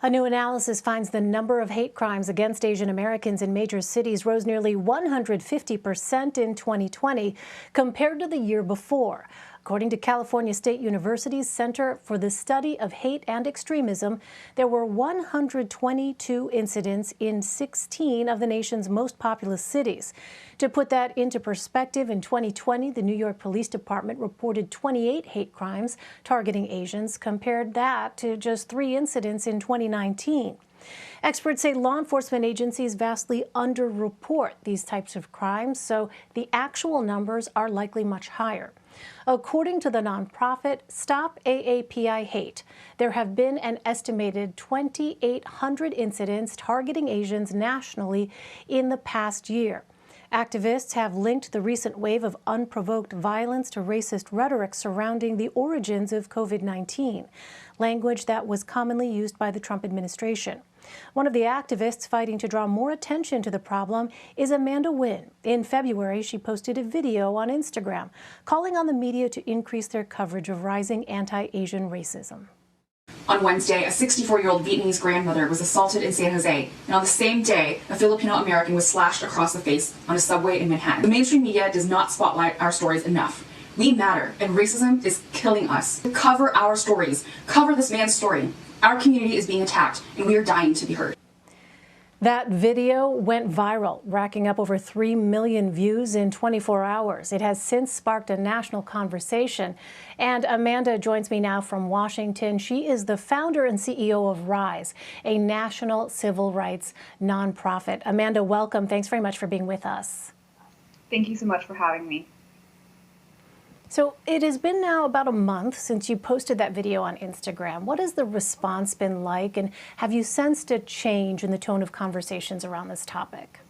A new analysis finds the number of hate crimes against Asian Americans in major cities rose nearly 150% in 2020 compared to the year before. According to California State University's Center for the Study of Hate and Extremism, there were 122 incidents in 16 of the nation's most populous cities. To put that into perspective, in 2020, the New York Police Department reported 28 hate crimes targeting Asians, compared that to just 3 incidents in 2019. Experts say law enforcement agencies vastly underreport these types of crimes, so the actual numbers are likely much higher. According to the nonprofit Stop AAPI Hate, there have been an estimated 2,800 incidents targeting Asians nationally in the past year. Activists have linked the recent wave of unprovoked violence to racist rhetoric surrounding the origins of COVID-19, language that was commonly used by the Trump administration. One of the activists fighting to draw more attention to the problem is Amanda Nguyen. In February, she posted a video on Instagram calling on the media to increase their coverage of rising anti-Asian racism. On Wednesday, a 64-year-old Vietnamese grandmother was assaulted in San Jose, and on the same day, a Filipino-American was slashed across the face on a subway in Manhattan. The mainstream media does not spotlight our stories enough. We matter, and racism is killing us. Cover our stories. Cover this man's story. Our community is being attacked, and we are dying to be heard. That video went viral, racking up over 3 million views in 24 hours. It has since sparked a national conversation. And Amanda joins me now from Washington. She is the founder and CEO of RISE, a national civil rights nonprofit. Amanda, welcome. Thanks very much for being with us. Thank you so much for having me. So it has been now about a month since you posted that video on Instagram. What has the response been like, and have you sensed a change in the tone of conversations around this topic?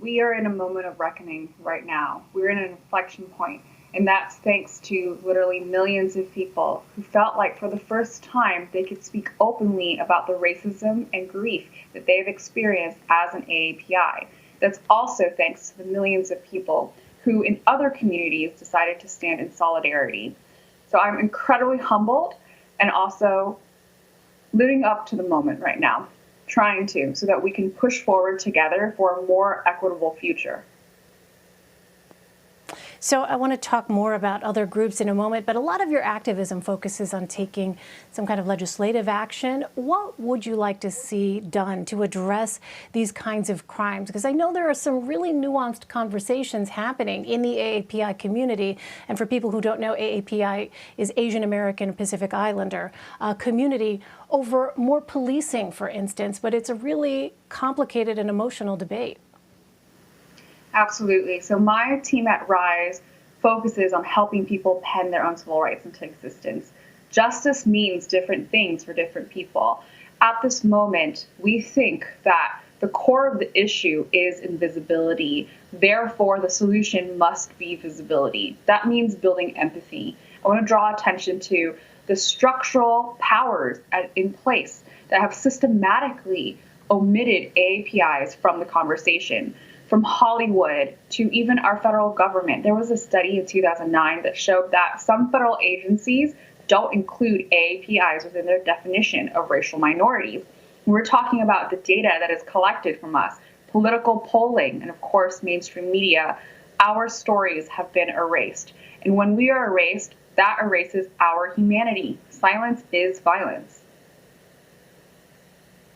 We are in a moment of reckoning right now. We're in an inflection point, and that's thanks to literally millions of people who felt like for the first time they could speak openly about the racism and grief that they've experienced as an AAPI. That's also thanks to the millions of people who in other communities decided to stand in solidarity. So I'm incredibly humbled and also living up to the moment right now, trying to, so that we can push forward together for a more equitable future. So I want to talk more about other groups in a moment, but a lot of your activism focuses on taking some kind of legislative action. What would you like to see done to address these kinds of crimes? Because I know there are some really nuanced conversations happening in the AAPI community. And for people who don't know, AAPI is Asian American Pacific Islander community, over more policing, for instance, but it's a really complicated and emotional debate. Absolutely. So my team at RISE focuses on helping people pen their own civil rights into existence. Justice means different things for different people. At this moment, we think that the core of the issue is invisibility. Therefore, the solution must be visibility. That means building empathy. I want to draw attention to the structural powers in place that have systematically omitted AAPIs from the conversation. From Hollywood to even our federal government. There was a study in 2009 that showed that some federal agencies don't include AAPIs within their definition of racial minorities. We're talking about the data that is collected from us, political polling, and of course, mainstream media. Our stories have been erased. And when we are erased, that erases our humanity. Silence is violence.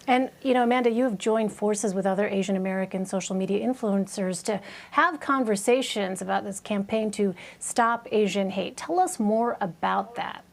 And, you know, Amanda, you have joined forces with other Asian American social media influencers to have conversations about this campaign to stop Asian hate. Tell us more about that.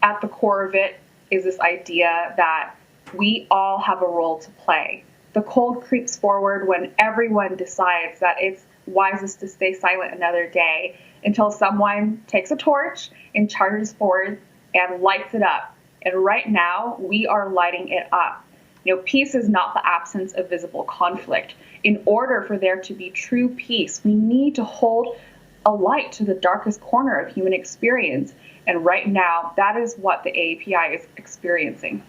At the core of it is this idea that we all have a role to play. The cold creeps forward when everyone decides that it's wisest to stay silent another day until someone takes a torch and charges forward and lights it up. And right now, we are lighting it up. You know, peace is not the absence of visible conflict. In order for there to be true peace, we need to hold a light to the darkest corner of human experience. And right now, that is what the AAPI is experiencing.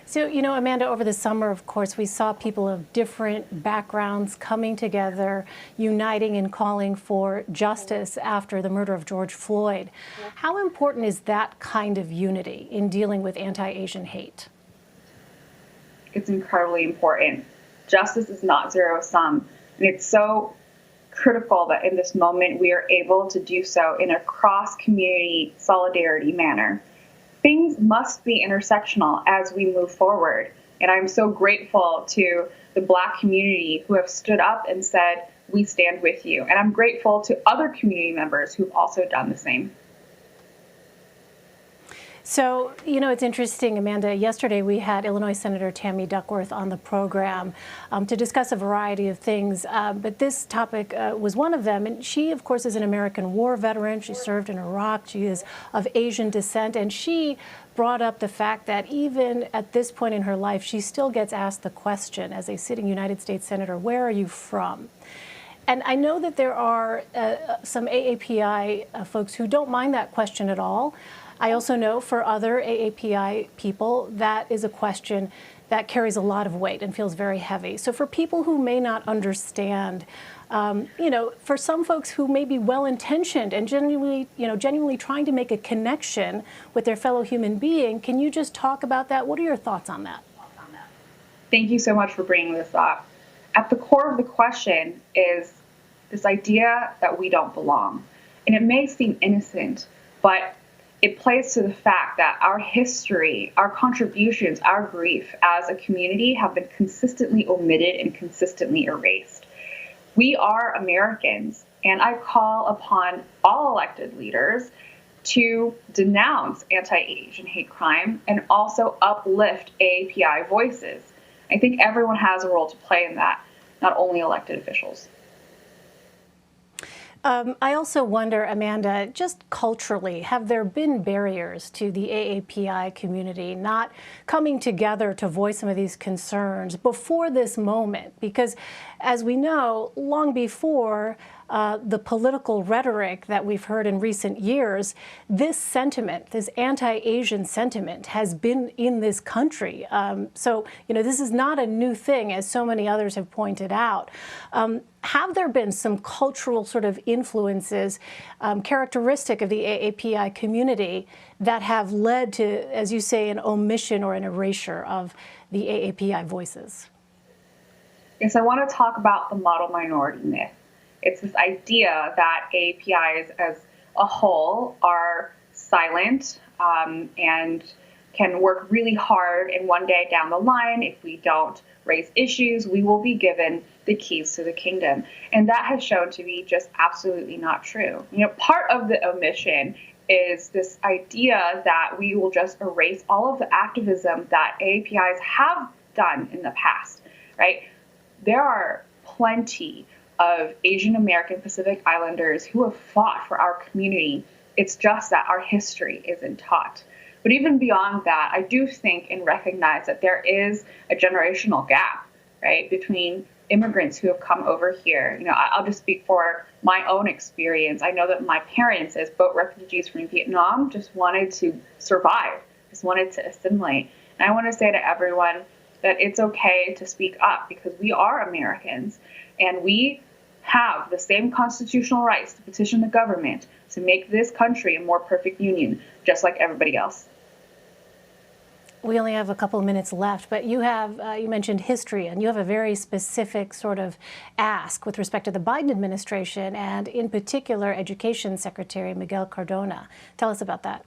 So, Amanda, over the summer, of course, we saw people of different backgrounds coming together, uniting and calling for justice after the murder of George Floyd. How important is that kind of unity in dealing with anti-Asian hate? It's incredibly important. Justice is not zero-sum, and it's so critical that in this moment we are able to do so in a cross-community solidarity manner. Things must be intersectional as we move forward. And I'm so grateful to the Black community who have stood up and said, we stand with you. And I'm grateful to other community members who've also done the same. So, it's interesting, Amanda. Yesterday we had Illinois Senator Tammy Duckworth on the program to discuss a variety of things, but this topic was one of them. And she, of course, is an American war veteran. She served in Iraq. She is of Asian descent, and she brought up the fact that even at this point in her life, she still gets asked the question as a sitting United States Senator, where are you from? And I know that there are some AAPI folks who don't mind that question at all. I also know for other AAPI people, that is a question that carries a lot of weight and feels very heavy. So for people who may not understand, for some folks who may be well-intentioned and genuinely trying to make a connection with their fellow human being, can you just talk about that? What are your thoughts on that? Thank you so much for bringing this up. At the core of the question is this idea that we don't belong. And it may seem innocent, but it plays to the fact that our history, our contributions, our grief as a community have been consistently omitted and consistently erased. We are Americans, and I call upon all elected leaders to denounce anti-Asian hate crime and also uplift AAPI voices. I think everyone has a role to play in that, not only elected officials. I also wonder, Amanda, just culturally, have there been barriers to the AAPI community not coming together to voice some of these concerns before this moment? Because as we know, long before the political rhetoric that we've heard in recent years, this sentiment, this anti-Asian sentiment, has been in this country. So, this is not a new thing, as so many others have pointed out. Have there been some cultural sort of influences characteristic of the AAPI community that have led to, as you say, an omission or an erasure of the AAPI voices? Yes, I want to talk about the model minority myth. It's this idea that AAPIs as a whole are silent and can work really hard, and one day down the line, if we don't raise issues, we will be given the keys to the kingdom. And that has shown to be just absolutely not true. Part of the omission is this idea that we will just erase all of the activism that AAPIs have done in the past, right? There are plenty of Asian American Pacific Islanders who have fought for our community. It's just that our history isn't taught. But even beyond that, I do think and recognize that there is a generational gap, right, between immigrants who have come over here. I'll just speak for my own experience. I know that my parents, as boat refugees from Vietnam, just wanted to survive, just wanted to assimilate. And I want to say to everyone that it's okay to speak up, because we are Americans and we have the same constitutional rights to petition the government to make this country a more perfect union, just like everybody else. We only have a couple of minutes left, but you mentioned history, and you have a very specific sort of ask with respect to the Biden administration, and in particular, Education Secretary Miguel Cardona. Tell us about that.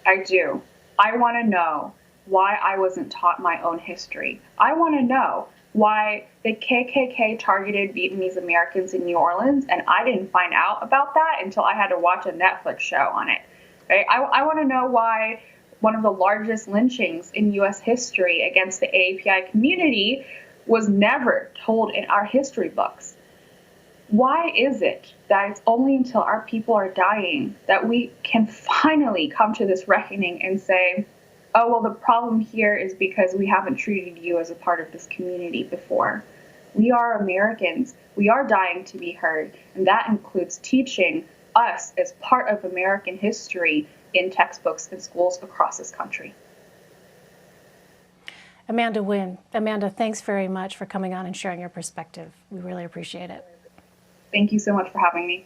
I do. I want to know why I wasn't taught my own history. I want to know why the KKK targeted Vietnamese Americans in New Orleans, and I didn't find out about that until I had to watch a Netflix show on it. Right? I want to know why one of the largest lynchings in U.S. history against the AAPI community was never told in our history books. Why is it that it's only until our people are dying that we can finally come to this reckoning and say, oh, well, the problem here is because we haven't treated you as a part of this community before. We are Americans. We are dying to be heard. And that includes teaching us as part of American history in textbooks in schools across this country. Amanda Nguyen. Amanda, thanks very much for coming on and sharing your perspective. We really appreciate it. Thank you so much for having me.